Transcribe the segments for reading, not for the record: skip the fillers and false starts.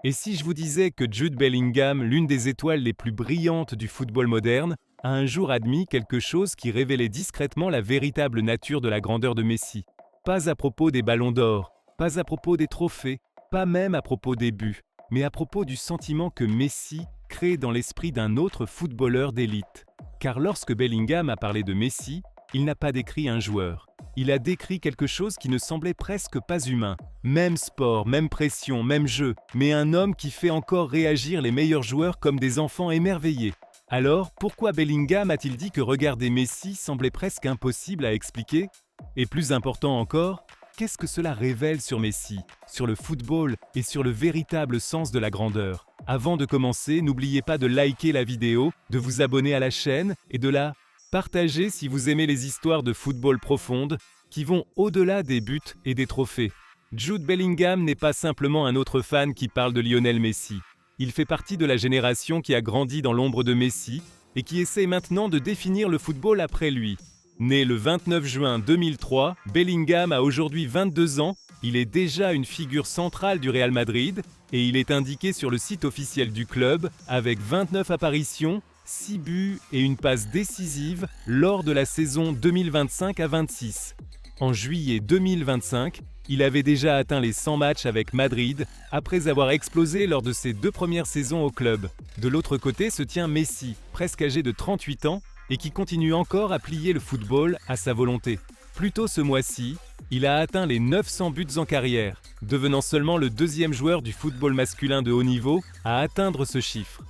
Et si je vous disais que Jude Bellingham, l'une des étoiles les plus brillantes du football moderne, a un jour admis quelque chose qui révélait discrètement la véritable nature de la grandeur de Messi? Pas à propos des ballons d'or, pas à propos des trophées, pas même à propos des buts, mais à propos du sentiment que Messi crée dans l'esprit d'un autre footballeur d'élite. Car lorsque Bellingham a parlé de Messi, il n'a pas décrit un joueur. Il a décrit quelque chose qui ne semblait presque pas humain. Même sport, même pression, même jeu, mais un homme qui fait encore réagir les meilleurs joueurs comme des enfants émerveillés. Alors, pourquoi Bellingham a-t-il dit que regarder Messi semblait presque impossible à expliquer? Et plus important encore, qu'est-ce que cela révèle sur Messi, sur le football et sur le véritable sens de la grandeur? Avant de commencer, n'oubliez pas de liker la vidéo, de vous abonner à la chaîne et de la partager si vous aimez les histoires de football profondes qui vont au-delà des buts et des trophées. Jude Bellingham n'est pas simplement un autre fan qui parle de Lionel Messi. Il fait partie de la génération qui a grandi dans l'ombre de Messi et qui essaie maintenant de définir le football après lui. Né le 29 juin 2003, Bellingham a aujourd'hui 22 ans, il est déjà une figure centrale du Real Madrid et il est indiqué sur le site officiel du club avec 29 apparitions, 6 buts et une passe décisive lors de la saison 2025 à 26. En juillet 2025, il avait déjà atteint les 100 matchs avec Madrid après avoir explosé lors de ses 2 premières saisons au club. De l'autre côté se tient Messi, presque âgé de 38 ans, et qui continue encore à plier le football à sa volonté. Plus tôt ce mois-ci, il a atteint les 900 buts en carrière, devenant seulement le deuxième joueur du football masculin de haut niveau à atteindre ce chiffre.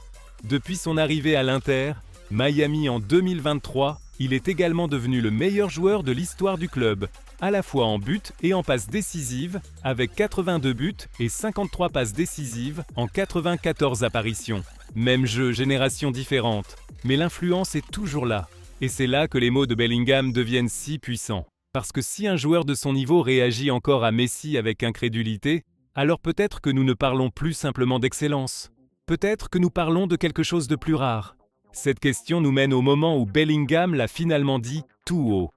Depuis son arrivée à l'Inter, Miami en 2023, il est également devenu le meilleur joueur de l'histoire du club, à la fois en buts et en passes décisives, avec 82 buts et 53 passes décisives en 94 apparitions. Même jeu, génération différente, mais l'influence est toujours là. Et c'est là que les mots de Bellingham deviennent si puissants. Parce que si un joueur de son niveau réagit encore à Messi avec incrédulité, alors peut-être que nous ne parlons plus simplement d'excellence. Peut-être que nous parlons de quelque chose de plus rare. Cette question nous mène au moment où Bellingham l'a finalement dit tout haut.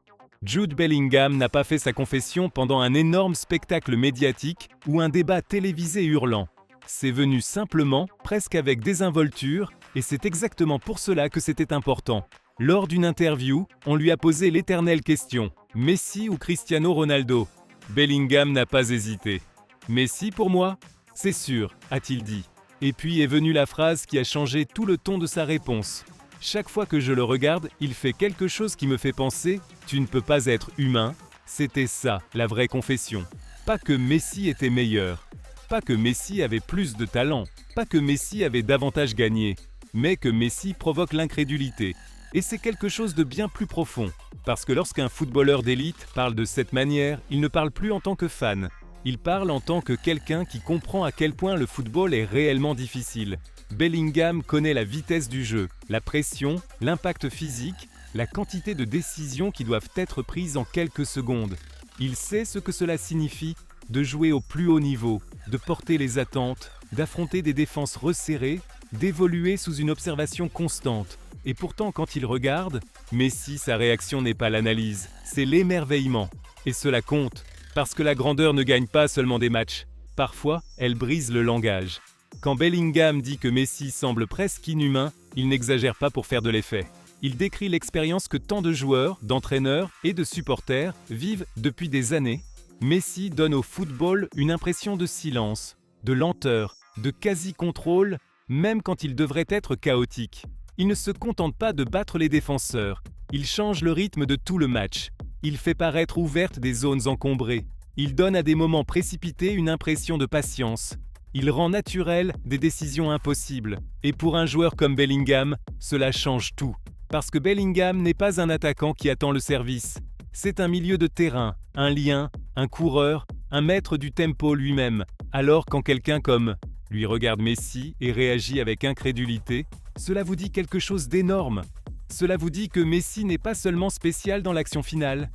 Jude Bellingham n'a pas fait sa confession pendant un énorme spectacle médiatique ou un débat télévisé hurlant. C'est venu simplement, presque avec désinvolture, et c'est exactement pour cela que c'était important. Lors d'une interview, on lui a posé l'éternelle question « Messi ou Cristiano Ronaldo ?» Bellingham n'a pas hésité. « Messi pour moi ? C'est sûr », a-t-il dit. Et puis est venue la phrase qui a changé tout le ton de sa réponse. Chaque fois que je le regarde, il fait quelque chose qui me fait penser « Tu ne peux pas être humain ». C'était ça, la vraie confession. Pas que Messi était meilleur, pas que Messi avait plus de talent, pas que Messi avait davantage gagné, mais que Messi provoque l'incrédulité. Et c'est quelque chose de bien plus profond, parce que lorsqu'un footballeur d'élite parle de cette manière, il ne parle plus en tant que fan. Il parle en tant que quelqu'un qui comprend à quel point le football est réellement difficile. Bellingham connaît la vitesse du jeu, la pression, l'impact physique, la quantité de décisions qui doivent être prises en quelques secondes. Il sait ce que cela signifie de jouer au plus haut niveau, de porter les attentes, d'affronter des défenses resserrées, d'évoluer sous une observation constante. Et pourtant, quand il regarde, Messi, sa réaction n'est pas l'analyse, c'est l'émerveillement. Et cela compte. Parce que la grandeur ne gagne pas seulement des matchs. Parfois, elle brise le langage. Quand Bellingham dit que Messi semble presque inhumain, il n'exagère pas pour faire de l'effet. Il décrit l'expérience que tant de joueurs, d'entraîneurs et de supporters vivent depuis des années. Messi donne au football une impression de silence, de lenteur, de quasi-contrôle, même quand il devrait être chaotique. Il ne se contente pas de battre les défenseurs, il change le rythme de tout le match. Il fait paraître ouvertes des zones encombrées. Il donne à des moments précipités une impression de patience. Il rend naturel des décisions impossibles. Et pour un joueur comme Bellingham, cela change tout. Parce que Bellingham n'est pas un attaquant qui attend le service. C'est un milieu de terrain, un lien, un coureur, un maître du tempo lui-même. Alors quand quelqu'un comme lui regarde Messi et réagit avec incrédulité, cela vous dit quelque chose d'énorme. Cela vous dit que Messi n'est pas seulement spécial dans l'action finale.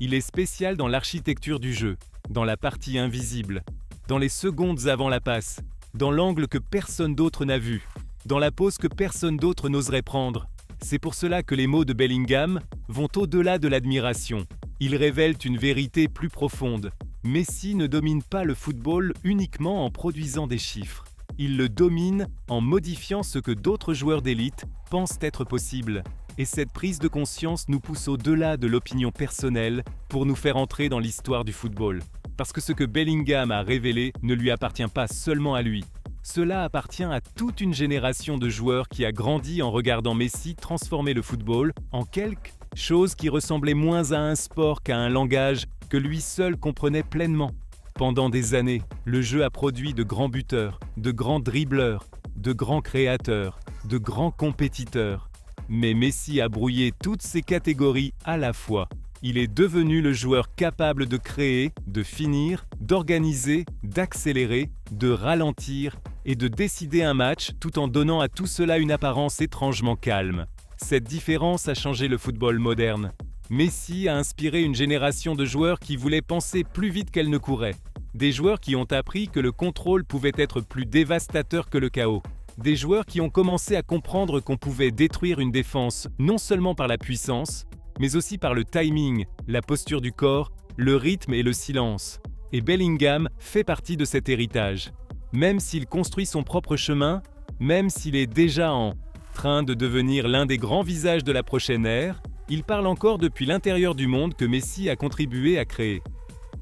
Il est spécial dans l'architecture du jeu, dans la partie invisible, dans les secondes avant la passe, dans l'angle que personne d'autre n'a vu, dans la pause que personne d'autre n'oserait prendre. C'est pour cela que les mots de Bellingham vont au-delà de l'admiration. Ils révèlent une vérité plus profonde. Messi ne domine pas le football uniquement en produisant des chiffres. Il le domine en modifiant ce que d'autres joueurs d'élite pensent être possible. Et cette prise de conscience nous pousse au-delà de l'opinion personnelle pour nous faire entrer dans l'histoire du football. Parce que ce que Bellingham a révélé ne lui appartient pas seulement à lui. Cela appartient à toute une génération de joueurs qui a grandi en regardant Messi transformer le football en quelque chose qui ressemblait moins à un sport qu'à un langage que lui seul comprenait pleinement. Pendant des années, le jeu a produit de grands buteurs, de grands dribbleurs, de grands créateurs, de grands compétiteurs. Mais Messi a brouillé toutes ces catégories à la fois. Il est devenu le joueur capable de créer, de finir, d'organiser, d'accélérer, de ralentir et de décider un match tout en donnant à tout cela une apparence étrangement calme. Cette différence a changé le football moderne. Messi a inspiré une génération de joueurs qui voulaient penser plus vite qu'elle ne courait. Des joueurs qui ont appris que le contrôle pouvait être plus dévastateur que le chaos. Des joueurs qui ont commencé à comprendre qu'on pouvait détruire une défense non seulement par la puissance, mais aussi par le timing, la posture du corps, le rythme et le silence. Et Bellingham fait partie de cet héritage. Même s'il construit son propre chemin, même s'il est déjà en train de devenir l'un des grands visages de la prochaine ère, il parle encore depuis l'intérieur du monde que Messi a contribué à créer.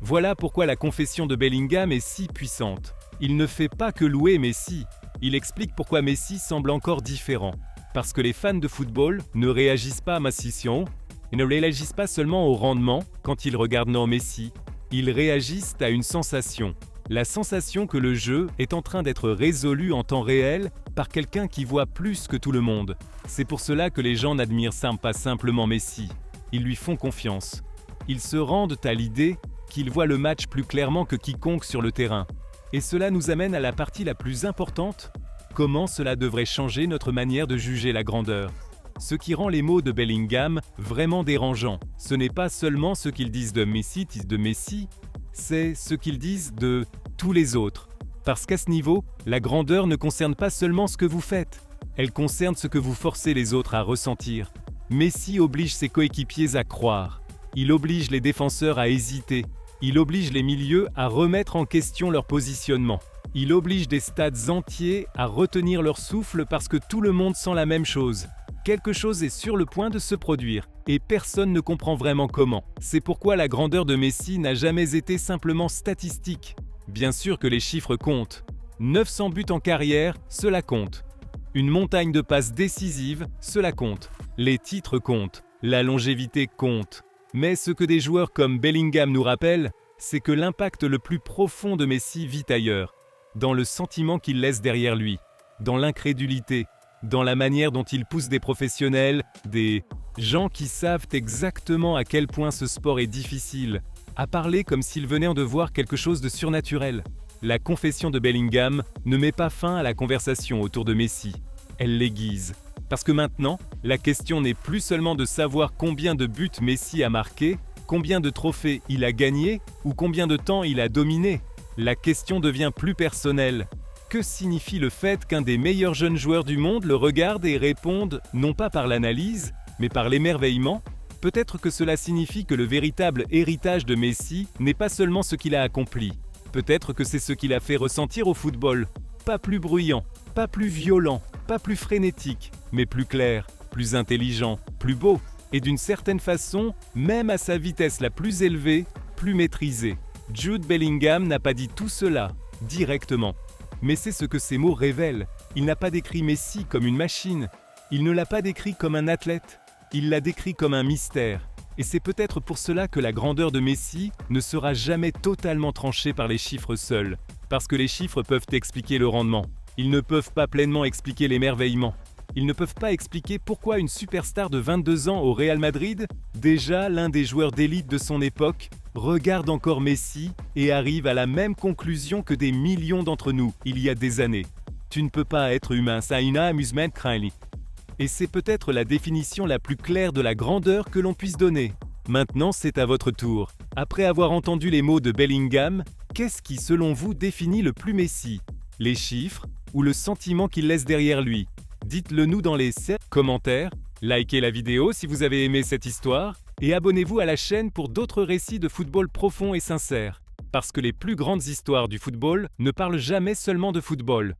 Voilà pourquoi la confession de Bellingham est si puissante. Il ne fait pas que louer Messi, il explique pourquoi Messi semble encore différent. Parce que les fans de football ne réagissent pas à Massission, et ne réagissent pas seulement au rendement quand ils regardent Messi, ils réagissent à une sensation. La sensation que le jeu est en train d'être résolu en temps réel par quelqu'un qui voit plus que tout le monde. C'est pour cela que les gens n'admirent pas simplement Messi, ils lui font confiance. Ils se rendent à l'idée qu'il voit le match plus clairement que quiconque sur le terrain. Et cela nous amène à la partie la plus importante. Comment cela devrait changer notre manière de juger la grandeur? Ce qui rend les mots de Bellingham vraiment dérangeants, ce n'est pas seulement ce qu'ils disent de Messi, c'est ce qu'ils disent de tous les autres. Parce qu'à ce niveau, la grandeur ne concerne pas seulement ce que vous faites, elle concerne ce que vous forcez les autres à ressentir. Messi oblige ses coéquipiers à croire, il oblige les défenseurs à hésiter, il oblige les milieux à remettre en question leur positionnement. Il oblige des stades entiers à retenir leur souffle parce que tout le monde sent la même chose. Quelque chose est sur le point de se produire, et personne ne comprend vraiment comment. C'est pourquoi la grandeur de Messi n'a jamais été simplement statistique. Bien sûr que les chiffres comptent. 900 buts en carrière, cela compte. Une montagne de passes décisives, cela compte. Les titres comptent. La longévité compte. Mais ce que des joueurs comme Bellingham nous rappellent, c'est que l'impact le plus profond de Messi vit ailleurs. Dans le sentiment qu'il laisse derrière lui, dans l'incrédulité, dans la manière dont il pousse des professionnels, des gens qui savent exactement à quel point ce sport est difficile, à parler comme s'ils venaient de voir quelque chose de surnaturel. La confession de Bellingham ne met pas fin à la conversation autour de Messi, elle l'aiguise. Parce que maintenant, la question n'est plus seulement de savoir combien de buts Messi a marqué, combien de trophées il a gagné ou combien de temps il a dominé. La question devient plus personnelle. Que signifie le fait qu'un des meilleurs jeunes joueurs du monde le regarde et réponde non pas par l'analyse, mais par l'émerveillement? Peut-être que cela signifie que le véritable héritage de Messi n'est pas seulement ce qu'il a accompli. Peut-être que c'est ce qu'il a fait ressentir au football. Pas plus bruyant, pas plus violent, pas plus frénétique, mais plus clair, plus intelligent, plus beau, et d'une certaine façon, même à sa vitesse la plus élevée, plus maîtrisée. Jude Bellingham n'a pas dit tout cela, directement. Mais c'est ce que ces mots révèlent. Il n'a pas décrit Messi comme une machine. Il ne l'a pas décrit comme un athlète. Il l'a décrit comme un mystère. Et c'est peut-être pour cela que la grandeur de Messi ne sera jamais totalement tranchée par les chiffres seuls. Parce que les chiffres peuvent expliquer le rendement. Ils ne peuvent pas pleinement expliquer l'émerveillement. Ils ne peuvent pas expliquer pourquoi une superstar de 22 ans au Real Madrid, déjà l'un des joueurs d'élite de son époque, regarde encore Messi et arrive à la même conclusion que des millions d'entre nous il y a des années. Tu ne peux pas être humain, ça a une amusement crainte. Et c'est peut-être la définition la plus claire de la grandeur que l'on puisse donner. Maintenant, c'est à votre tour. Après avoir entendu les mots de Bellingham, qu'est-ce qui, selon vous, définit le plus Messi? Les chiffres ou le sentiment qu'il laisse derrière lui? Dites-le nous dans les commentaires, likez la vidéo si vous avez aimé cette histoire, et abonnez-vous à la chaîne pour d'autres récits de football profonds et sincères. Parce que les plus grandes histoires du football ne parlent jamais seulement de football.